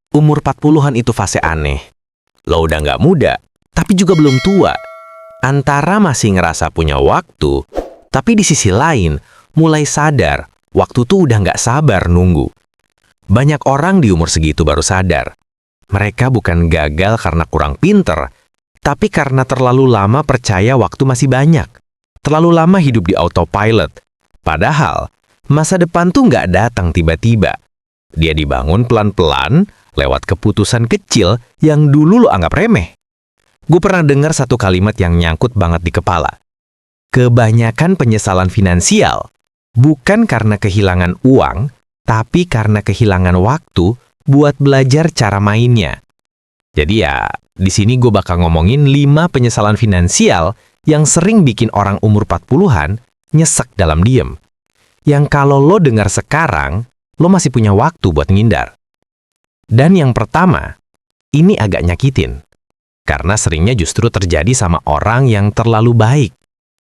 Umur 40-an itu fase aneh. Lo udah nggak muda, tapi juga belum tua. Antara masih ngerasa punya waktu, tapi di sisi lain mulai sadar waktu tuh udah nggak sabar nunggu. Banyak orang di umur segitu baru sadar. Mereka bukan gagal karena kurang pinter, tapi karena terlalu lama percaya waktu masih banyak. Terlalu lama hidup di autopilot. Padahal, masa depan tuh nggak datang tiba-tiba. Dia dibangun pelan-pelan lewat keputusan kecil yang dulu lo anggap remeh. Gue pernah dengar satu kalimat yang nyangkut banget di kepala. Kebanyakan penyesalan finansial bukan karena kehilangan uang, tapi karena kehilangan waktu buat belajar cara mainnya. Jadi ya, di sini gue bakal ngomongin 5 penyesalan finansial yang sering bikin orang umur 40-an nyesek dalam diem. Yang kalau lo dengar sekarang, lo masih punya waktu buat ngindar. Dan yang pertama, ini agak nyakitin. Karena seringnya justru terjadi sama orang yang terlalu baik.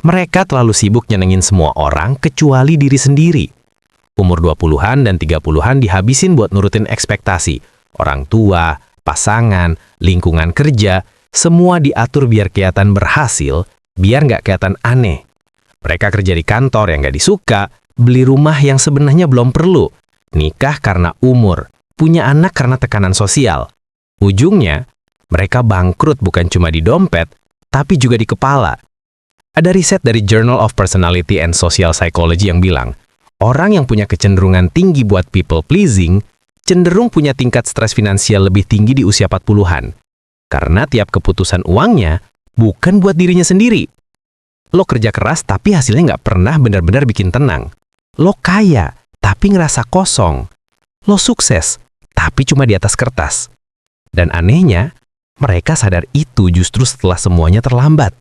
Mereka terlalu sibuk nyenengin semua orang kecuali diri sendiri. Umur 20-an dan 30-an dihabisin buat nurutin ekspektasi. Orang tua, pasangan, lingkungan kerja, semua diatur biar kelihatan berhasil, biar nggak kelihatan aneh. Mereka kerja di kantor yang nggak disuka, beli rumah yang sebenarnya belum perlu, nikah karena umur, punya anak karena tekanan sosial. Ujungnya, mereka bangkrut bukan cuma di dompet, tapi juga di kepala. Ada riset dari Journal of Personality and Social Psychology yang bilang, orang yang punya kecenderungan tinggi buat people pleasing, cenderung punya tingkat stres finansial lebih tinggi di usia 40-an. Karena tiap keputusan uangnya bukan buat dirinya sendiri. Lo kerja keras tapi hasilnya nggak pernah benar-benar bikin tenang. Lo kaya tapi ngerasa kosong. Lo sukses tapi cuma di atas kertas. Dan anehnya, mereka sadar itu justru setelah semuanya terlambat.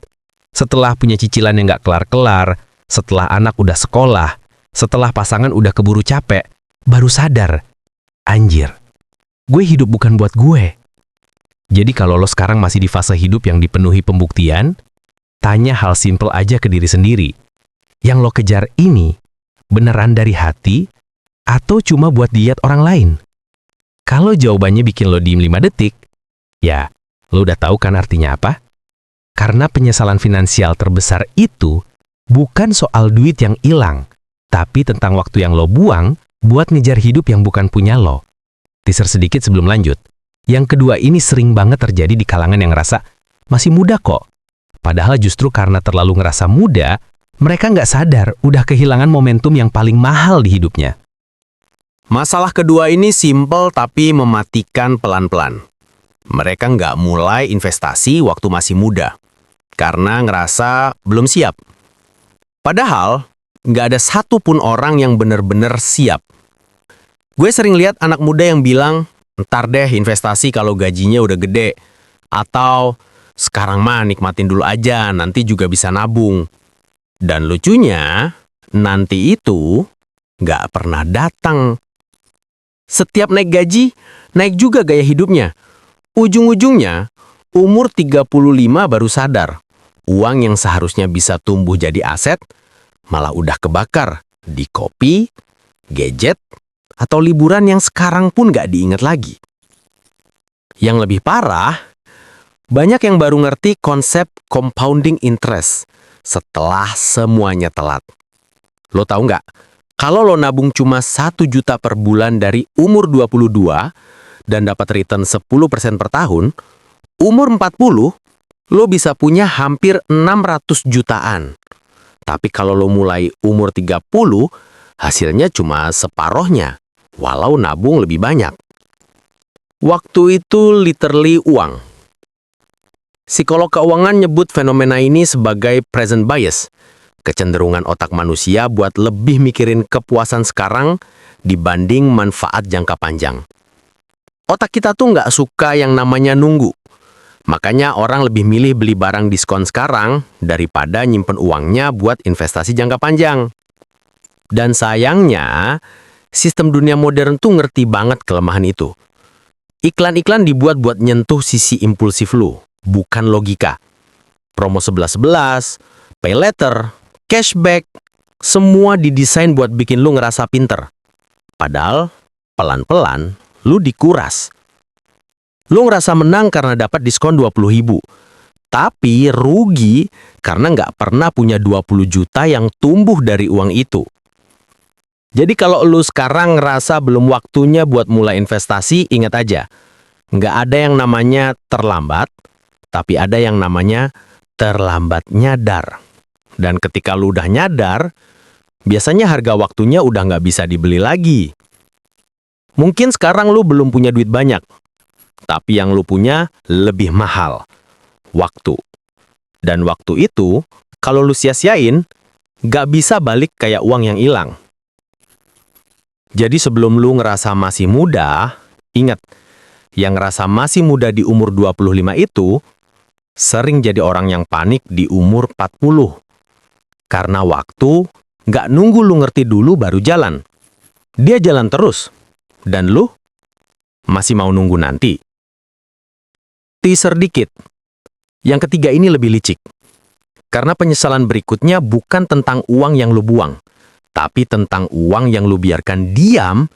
Setelah punya cicilan yang nggak kelar-kelar, setelah anak udah sekolah, setelah pasangan udah keburu capek, baru sadar, anjir, gue hidup bukan buat gue. Jadi kalau lo sekarang masih di fase hidup yang dipenuhi pembuktian, tanya hal simpel aja ke diri sendiri. Yang lo kejar ini, beneran dari hati, atau cuma buat diet orang lain? Kalau jawabannya bikin lo diem 5 detik, ya, lo udah tahu kan artinya apa? Karena penyesalan finansial terbesar itu bukan soal duit yang hilang, tapi tentang waktu yang lo buang buat ngejar hidup yang bukan punya lo. Teaser sedikit sebelum lanjut. Yang kedua ini sering banget terjadi di kalangan yang ngerasa masih muda kok. Padahal justru karena terlalu ngerasa muda, mereka nggak sadar udah kehilangan momentum yang paling mahal di hidupnya. Masalah kedua ini simpel tapi mematikan pelan-pelan. Mereka nggak mulai investasi waktu masih muda, karena ngerasa belum siap. Padahal, nggak ada satupun orang yang benar-benar siap. Gue sering lihat anak muda yang bilang, ntar deh investasi kalau gajinya udah gede. Atau, sekarang mah nikmatin dulu aja, nanti juga bisa nabung. Dan lucunya, nanti itu nggak pernah datang. Setiap naik gaji, naik juga gaya hidupnya. Ujung-ujungnya, umur 35 baru sadar. Uang yang seharusnya bisa tumbuh jadi aset, malah udah kebakar di kopi, gadget, atau liburan yang sekarang pun nggak diingat lagi. Yang lebih parah, banyak yang baru ngerti konsep compounding interest setelah semuanya telat. Lo tahu nggak? Kalau lo nabung cuma 1 juta per bulan dari umur 22 dan dapat return 10% per tahun, umur 40, lo bisa punya hampir 600 jutaan. Tapi kalau lo mulai umur 30, hasilnya cuma separohnya, walau nabung lebih banyak. Waktu itu literally uang. Psikolog keuangan nyebut fenomena ini sebagai present bias, kecenderungan otak manusia buat lebih mikirin kepuasan sekarang dibanding manfaat jangka panjang. Otak kita tuh nggak suka yang namanya nunggu. Makanya orang lebih milih beli barang diskon sekarang daripada nyimpen uangnya buat investasi jangka panjang. Dan sayangnya, sistem dunia modern tuh ngerti banget kelemahan itu. Iklan-iklan dibuat buat nyentuh sisi impulsif lo, bukan logika. Promo 11-11, pay later, cashback, semua didesain buat bikin lu ngerasa pinter. Padahal, pelan-pelan, lu dikuras. Lu ngerasa menang karena dapat diskon 20.000. Tapi rugi karena nggak pernah punya 20 juta yang tumbuh dari uang itu. Jadi kalau lu sekarang ngerasa belum waktunya buat mulai investasi, ingat aja, nggak ada yang namanya terlambat, tapi ada yang namanya terlambat nyadar. Dan ketika lu udah nyadar, biasanya harga waktunya udah nggak bisa dibeli lagi. Mungkin sekarang lu belum punya duit banyak, tapi yang lu punya lebih mahal. Waktu. Dan waktu itu, kalau lu sia-siain, nggak bisa balik kayak uang yang hilang. Jadi sebelum lu ngerasa masih muda, ingat, yang ngerasa masih muda di umur 25 itu, sering jadi orang yang panik di umur 40. Karena waktu nggak nunggu lu ngerti dulu baru jalan. Dia jalan terus. Dan lu masih mau nunggu nanti. Teaser dikit. Yang ketiga ini lebih licik. Karena penyesalan berikutnya bukan tentang uang yang lu buang, tapi tentang uang yang lu biarkan diam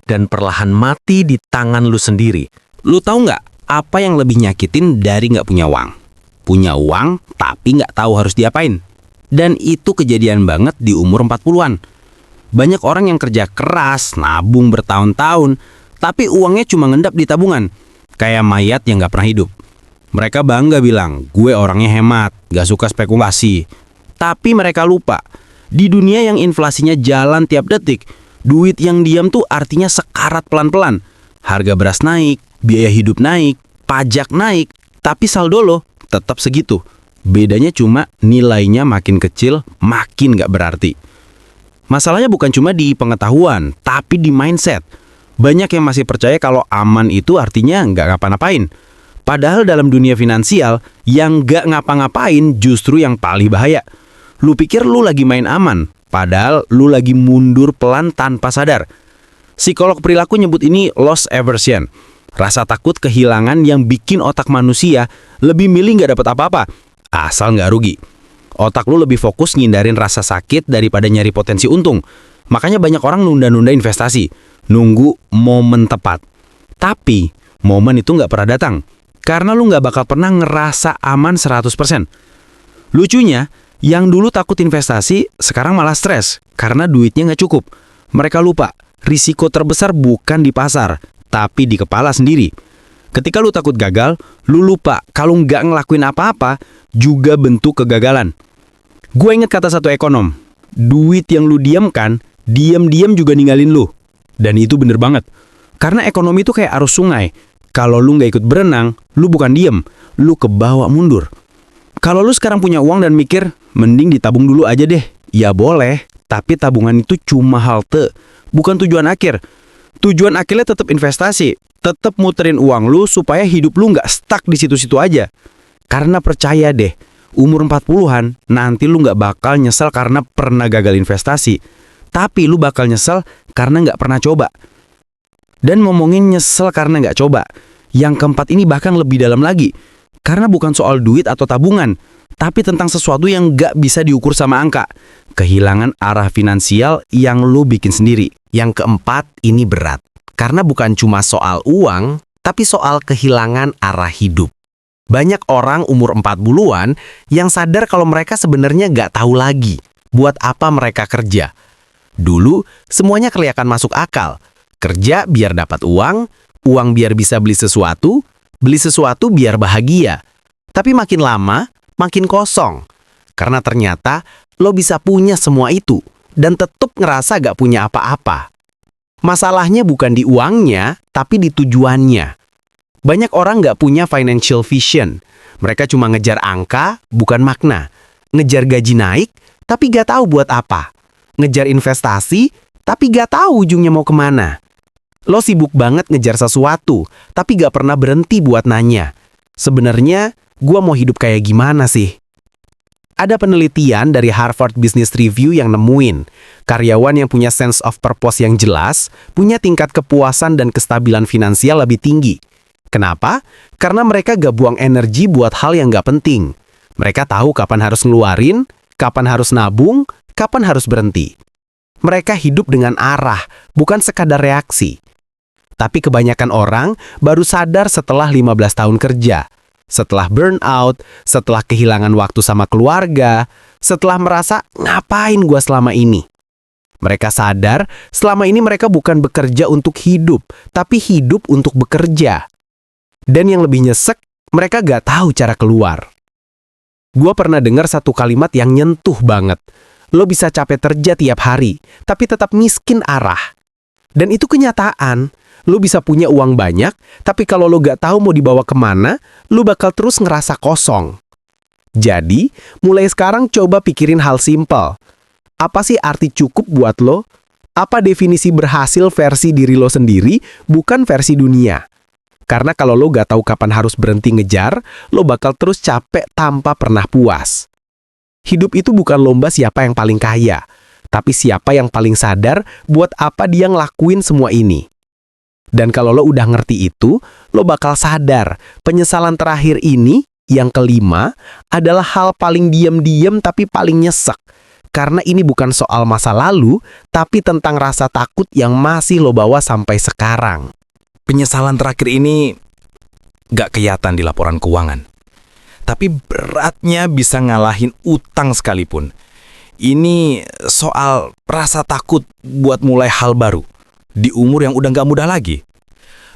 dan perlahan mati di tangan lu sendiri. Lu tahu nggak apa yang lebih nyakitin dari nggak punya uang? Punya uang tapi nggak tahu harus diapain. Dan itu kejadian banget di umur 40-an. Banyak orang yang kerja keras, nabung bertahun-tahun, tapi uangnya cuma ngendap di tabungan. Kayak mayat yang nggak pernah hidup. Mereka bangga bilang, gue orangnya hemat, gak suka spekulasi. Tapi mereka lupa, di dunia yang inflasinya jalan tiap detik, duit yang diam tuh artinya sekarat pelan-pelan. Harga beras naik, biaya hidup naik, pajak naik, tapi saldo lo tetap segitu. Bedanya cuma nilainya makin kecil, makin gak berarti. Masalahnya bukan cuma di pengetahuan, tapi di mindset. Banyak yang masih percaya kalau aman itu artinya gak ngapa-ngapain. Padahal dalam dunia finansial, yang gak ngapa-ngapain justru yang paling bahaya. Lu pikir lu lagi main aman, padahal lu lagi mundur pelan tanpa sadar. Psikolog perilaku nyebut ini loss aversion. Rasa takut kehilangan yang bikin otak manusia lebih milih gak dapat apa-apa, asal gak rugi. Otak lu lebih fokus ngindarin rasa sakit daripada nyari potensi untung. Makanya banyak orang nunda-nunda investasi, nunggu momen tepat. Tapi momen itu gak pernah datang. Karena lu nggak bakal pernah ngerasa aman 100%. Lucunya, yang dulu takut investasi, sekarang malah stres karena duitnya nggak cukup. Mereka lupa, risiko terbesar bukan di pasar, tapi di kepala sendiri. Ketika lu takut gagal, lu lupa kalau nggak ngelakuin apa-apa, juga bentuk kegagalan. Gue inget kata satu ekonom, duit yang lu diamkan, diam-diam juga ninggalin lu. Dan itu bener banget. Karena ekonomi itu kayak arus sungai. Kalau lu nggak ikut berenang, lu bukan diem, lu kebawa mundur. Kalau lu sekarang punya uang dan mikir, mending ditabung dulu aja deh. Ya boleh, tapi tabungan itu cuma halte, bukan tujuan akhir. Tujuan akhirnya tetap investasi, tetap muterin uang lu supaya hidup lu nggak stuck di situ-situ aja. Karena percaya deh, umur 40-an, nanti lu nggak bakal nyesel karena pernah gagal investasi. Tapi lu bakal nyesel karena nggak pernah coba. Dan ngomongin nyesel karena nggak coba, yang keempat ini bahkan lebih dalam lagi. Karena bukan soal duit atau tabungan, tapi tentang sesuatu yang nggak bisa diukur sama angka. Kehilangan arah finansial yang lu bikin sendiri. Yang keempat ini berat, karena bukan cuma soal uang, tapi soal kehilangan arah hidup. Banyak orang umur 40-an yang sadar kalau mereka sebenarnya nggak tahu lagi buat apa mereka kerja. Dulu, semuanya kelihatan masuk akal. Kerja biar dapat uang, uang biar bisa beli sesuatu biar bahagia. Tapi makin lama, makin kosong. Karena ternyata lo bisa punya semua itu dan tetap ngerasa gak punya apa-apa. Masalahnya bukan di uangnya, tapi di tujuannya. Banyak orang gak punya financial vision. Mereka cuma ngejar angka, bukan makna. Ngejar gaji naik, tapi gak tahu buat apa. Ngejar investasi, tapi gak tahu ujungnya mau kemana. Lo sibuk banget ngejar sesuatu, tapi gak pernah berhenti buat nanya. Sebenarnya, gua mau hidup kayak gimana sih? Ada penelitian dari Harvard Business Review yang nemuin, karyawan yang punya sense of purpose yang jelas, punya tingkat kepuasan dan kestabilan finansial lebih tinggi. Kenapa? Karena mereka gak buang energi buat hal yang gak penting. Mereka tahu kapan harus ngeluarin, kapan harus nabung, kapan harus berhenti. Mereka hidup dengan arah, bukan sekadar reaksi. Tapi kebanyakan orang baru sadar setelah 15 tahun kerja, setelah burnout, setelah kehilangan waktu sama keluarga, setelah merasa ngapain gua selama ini. Mereka sadar selama ini mereka bukan bekerja untuk hidup, tapi hidup untuk bekerja. Dan yang lebih nyesek, mereka gak tahu cara keluar. Gua pernah dengar satu kalimat yang nyentuh banget. Lo bisa capek kerja tiap hari, tapi tetap miskin arah. Dan itu kenyataan. Lo bisa punya uang banyak, tapi kalau lo gak tahu mau dibawa kemana, lo bakal terus ngerasa kosong. Jadi, mulai sekarang coba pikirin hal simpel. Apa sih arti cukup buat lo? Apa definisi berhasil versi diri lo sendiri, bukan versi dunia? Karena kalau lo gak tahu kapan harus berhenti ngejar, lo bakal terus capek tanpa pernah puas. Hidup itu bukan lomba siapa yang paling kaya, tapi siapa yang paling sadar buat apa dia ngelakuin semua ini. Dan kalau lo udah ngerti itu, lo bakal sadar penyesalan terakhir ini, yang kelima, adalah hal paling diam-diam tapi paling nyesek. Karena ini bukan soal masa lalu, tapi tentang rasa takut yang masih lo bawa sampai sekarang. Penyesalan terakhir ini gak kelihatan di laporan keuangan. Tapi beratnya bisa ngalahin utang sekalipun. Ini soal rasa takut buat mulai hal baru di umur yang udah gak muda lagi.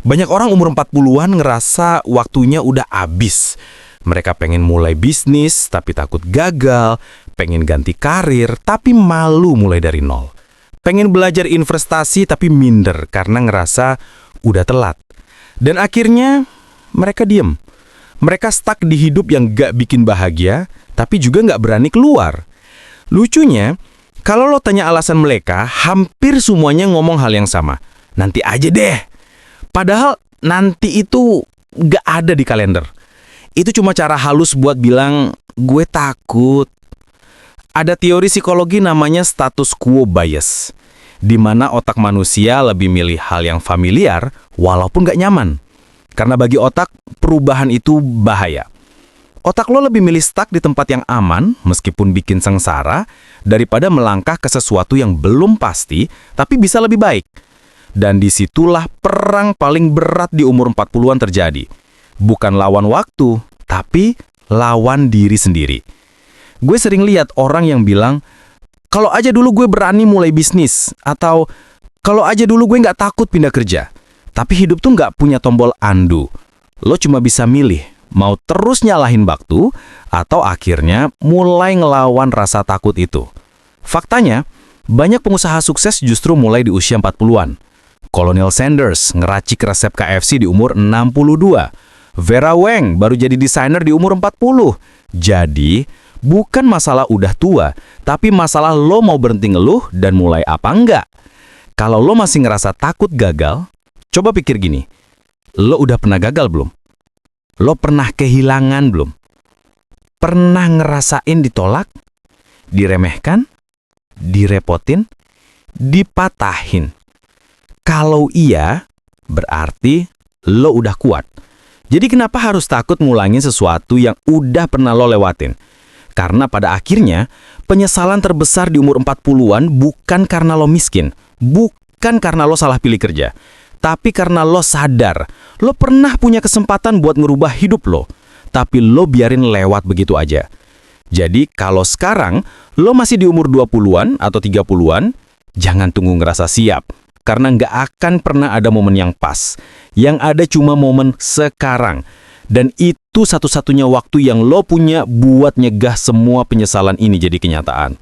Banyak orang umur 40-an ngerasa waktunya udah habis. Mereka pengen mulai bisnis tapi takut gagal, pengen ganti karir tapi malu mulai dari nol. Pengen belajar investasi tapi minder karena ngerasa udah telat. Dan akhirnya mereka diem. Mereka stuck di hidup yang gak bikin bahagia, tapi juga gak berani keluar. Lucunya, kalau lo tanya alasan mereka, hampir semuanya ngomong hal yang sama. Nanti aja deh. Padahal nanti itu gak ada di kalender. Itu cuma cara halus buat bilang, gue takut. Ada teori psikologi namanya status quo bias, di mana otak manusia lebih milih hal yang familiar walaupun gak nyaman. Karena bagi otak, perubahan itu bahaya. Otak lo lebih milih stuck di tempat yang aman, meskipun bikin sengsara, daripada melangkah ke sesuatu yang belum pasti, tapi bisa lebih baik. Dan disitulah perang paling berat di umur 40-an terjadi. Bukan lawan waktu, tapi lawan diri sendiri. Gue sering lihat orang yang bilang, kalau aja dulu gue berani mulai bisnis, atau kalau aja dulu gue nggak takut pindah kerja. Tapi hidup tuh nggak punya tombol undo. Lo cuma bisa milih, mau terus nyalahin waktu, atau akhirnya mulai ngelawan rasa takut itu. Faktanya, banyak pengusaha sukses justru mulai di usia 40-an. Colonel Sanders ngeracik resep KFC di umur 62. Vera Wang baru jadi desainer di umur 40. Jadi, bukan masalah udah tua, tapi masalah lo mau berhenti ngeluh dan mulai apa enggak. Kalau lo masih ngerasa takut gagal, coba pikir gini, lo udah pernah gagal belum? Lo pernah kehilangan belum? Pernah ngerasain ditolak? Diremehkan? Direpotin? Dipatahin? Kalau iya, berarti lo udah kuat. Jadi kenapa harus takut ngulangin sesuatu yang udah pernah lo lewatin? Karena pada akhirnya, penyesalan terbesar di umur 40-an bukan karena lo miskin, bukan karena lo salah pilih kerja, tapi karena lo sadar, lo pernah punya kesempatan buat ngerubah hidup lo, tapi lo biarin lewat begitu aja. Jadi kalau sekarang, lo masih di umur 20-an atau 30-an, jangan tunggu ngerasa siap. Karena nggak akan pernah ada momen yang pas. Yang ada cuma momen sekarang. Dan itu satu-satunya waktu yang lo punya buat nyegah semua penyesalan ini jadi kenyataan.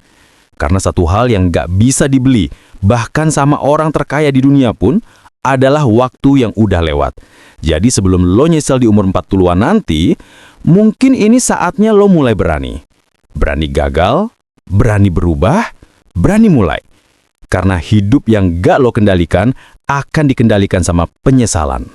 Karena satu hal yang nggak bisa dibeli, bahkan sama orang terkaya di dunia pun, adalah waktu yang udah lewat. Jadi sebelum lo nyesel di umur 40-an nanti, mungkin ini saatnya lo mulai berani. Berani gagal, berani berubah, berani mulai. Karena hidup yang gak lo kendalikan akan dikendalikan sama penyesalan.